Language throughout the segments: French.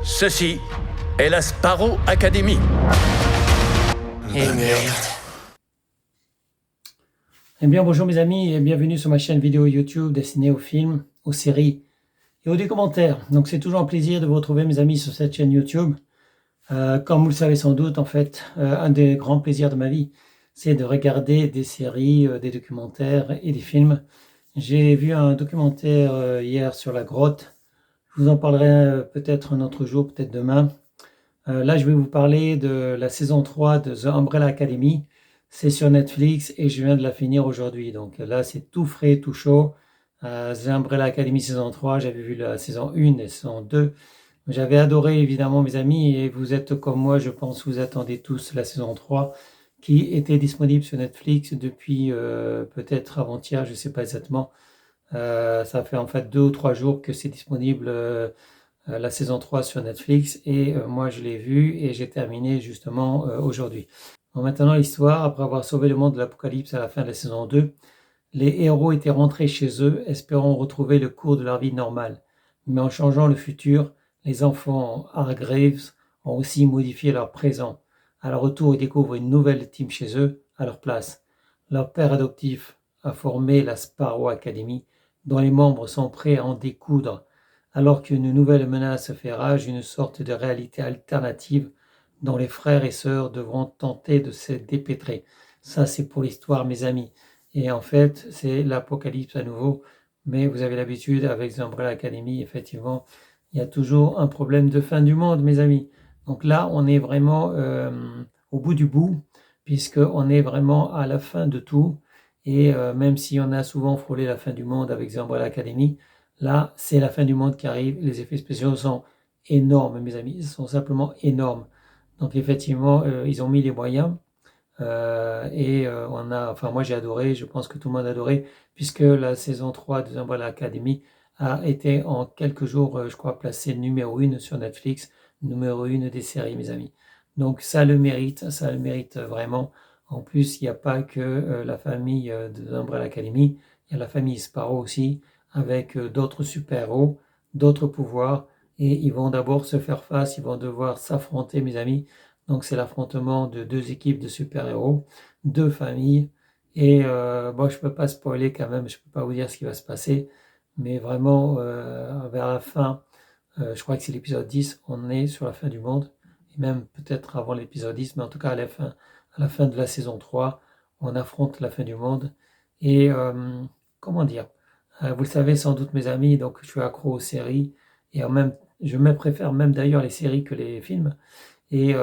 Ceci est la Sparrow Academy. Et merde. Eh bien, bonjour mes amis et bienvenue sur ma chaîne vidéo YouTube destinée aux films, aux séries et aux documentaires. Donc, c'est toujours un plaisir de vous retrouver mes amis sur cette chaîne YouTube. Comme vous le savez sans doute, en fait, un des grands plaisirs de ma vie, c'est de regarder des séries, des documentaires et des films. J'ai vu un documentaire hier sur la grotte. Je vous en parlerai peut-être un autre jour, peut-être demain. Là, je vais vous parler de la saison 3 de The Umbrella Academy. C'est sur Netflix et je viens de la finir aujourd'hui. Donc là, c'est tout frais, tout chaud. The Umbrella Academy saison 3, j'avais vu la saison 1 et la saison 2. J'avais adoré évidemment mes amis et vous êtes comme moi, je pense, vous attendez tous la saison 3 qui était disponible sur Netflix depuis peut-être avant-hier, je ne sais pas exactement. Ça fait en fait 2 ou 3 jours que c'est disponible la saison 3 sur Netflix et moi je l'ai vu et j'ai terminé justement aujourd'hui. Bon, maintenant l'histoire, après avoir sauvé le monde de l'Apocalypse à la fin de la saison 2, les héros étaient rentrés chez eux espérant retrouver le cours de leur vie normale. Mais en changeant le futur, les enfants Hargreaves ont aussi modifié leur présent. À leur retour, ils découvrent une nouvelle team chez eux, à leur place. Leur père adoptif a formé la Sparrow Academy, dont les membres sont prêts à en découdre, alors qu'une nouvelle menace fait rage, une sorte de réalité alternative dont les frères et sœurs devront tenter de se dépêtrer. Ça, c'est pour l'histoire, mes amis. Et en fait, c'est l'apocalypse à nouveau. Mais vous avez l'habitude, avec The Umbrella Academy, effectivement, il y a toujours un problème de fin du monde, mes amis. Donc là, on est vraiment au bout du bout, puisqu'on est vraiment à la fin de tout. Et même si on a souvent frôlé la fin du monde avec The Umbrella Academy, là, c'est la fin du monde qui arrive. Les effets spéciaux sont énormes, mes amis. Ils sont simplement énormes. Donc effectivement, ils ont mis les moyens. Moi j'ai adoré, je pense que tout le monde a adoré, puisque la saison 3 de The Umbrella Academy a été en quelques jours, je crois, placée numéro 1 sur Netflix, numéro 1 des séries, mes amis. Donc ça le mérite vraiment. En plus, il n'y a pas que la famille de The Umbrella Academy, il y a la famille Sparrow aussi, avec d'autres super-héros, d'autres pouvoirs, et ils vont d'abord se faire face, ils vont devoir s'affronter, mes amis. Donc c'est l'affrontement de 2 équipes de super-héros, 2 familles. Et bon, je ne peux pas spoiler quand même, je ne peux pas vous dire ce qui va se passer. Mais vraiment, vers la fin, je crois que c'est l'épisode 10, on est sur la fin du monde. Et même peut-être avant l'épisode 10, mais en tout cas à la fin de la saison 3, on affronte la fin du monde. Et comment dire, vous le savez sans doute mes amis, donc je suis accro aux séries. Et je me préfère même d'ailleurs les séries que les films. Et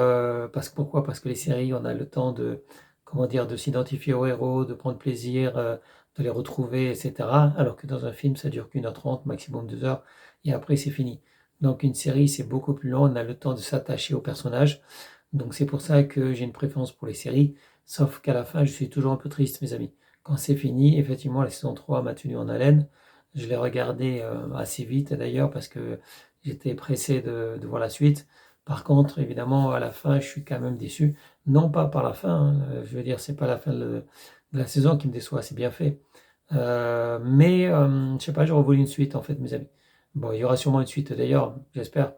pourquoi? Parce que les séries, on a le temps de, comment dire, de s'identifier aux héros, de prendre plaisir, de les retrouver, etc. Alors que dans un film, ça dure qu'1h30, maximum 2 heures, et après c'est fini. Donc une série, c'est beaucoup plus long, on a le temps de s'attacher aux personnages. Donc c'est pour ça que j'ai une préférence pour les séries, sauf qu'à la fin, je suis toujours un peu triste, mes amis. Quand c'est fini, effectivement, la saison 3 m'a tenu en haleine. Je l'ai regardé assez vite d'ailleurs parce que j'étais pressé de voir la suite. Par contre, évidemment, à la fin, je suis quand même déçu. Non pas par la fin, hein, je veux dire, c'est pas la fin de la saison qui me déçoit, c'est bien fait. Je sais pas, j'aurais voulu une suite en fait, mes amis. Bon, il y aura sûrement une suite d'ailleurs, j'espère.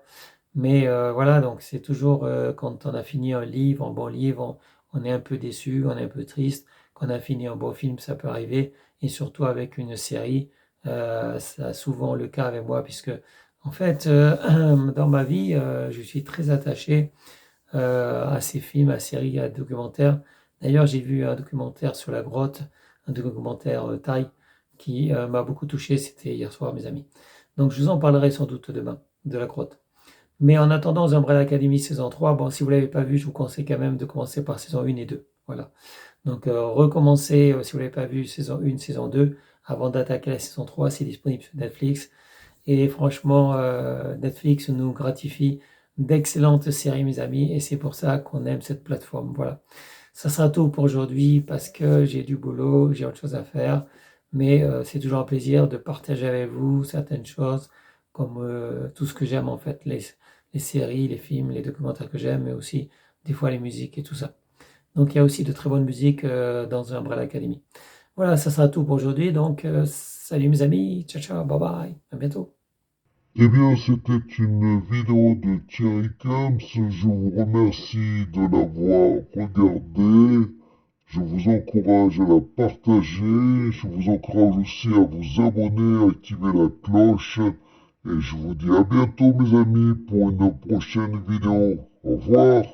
Mais voilà, donc c'est toujours quand on a fini un livre, un bon livre, on est un peu déçu, on est un peu triste. Quand on a fini un beau film, ça peut arriver. Et surtout avec une série, c'est souvent le cas avec moi, puisque en fait, dans ma vie, je suis très attaché à ces films, à séries, à documentaires. D'ailleurs, j'ai vu un documentaire sur la grotte, un documentaire thaï, qui m'a beaucoup touché. C'était hier soir, mes amis. Donc, je vous en parlerai sans doute demain, de la grotte. Mais en attendant, The Umbrella Academy saison 3, bon, si vous ne l'avez pas vu, je vous conseille quand même de commencer par saison 1 et 2. Voilà. Donc, recommencez, si vous ne l'avez pas vu, saison 1, saison 2, avant d'attaquer la saison 3, c'est disponible sur Netflix. Et franchement, Netflix nous gratifie d'excellentes séries, mes amis, et c'est pour ça qu'on aime cette plateforme. Voilà. Ça sera tout pour aujourd'hui parce que j'ai du boulot, j'ai autre chose à faire, mais c'est toujours un plaisir de partager avec vous certaines choses, comme tout ce que j'aime en fait, les séries, les films, les documentaires que j'aime, mais aussi des fois les musiques et tout ça. Donc il y a aussi de très bonnes musiques dans Umbrella Academy. Voilà, ça sera tout pour aujourd'hui. Donc salut mes amis, ciao ciao, bye bye, à bientôt. Eh bien, c'était une vidéo de Thierry Kams. Je vous remercie de l'avoir regardée. Je vous encourage à la partager. Je vous encourage aussi à vous abonner, à activer la cloche. Et je vous dis à bientôt, mes amis, pour une prochaine vidéo. Au revoir.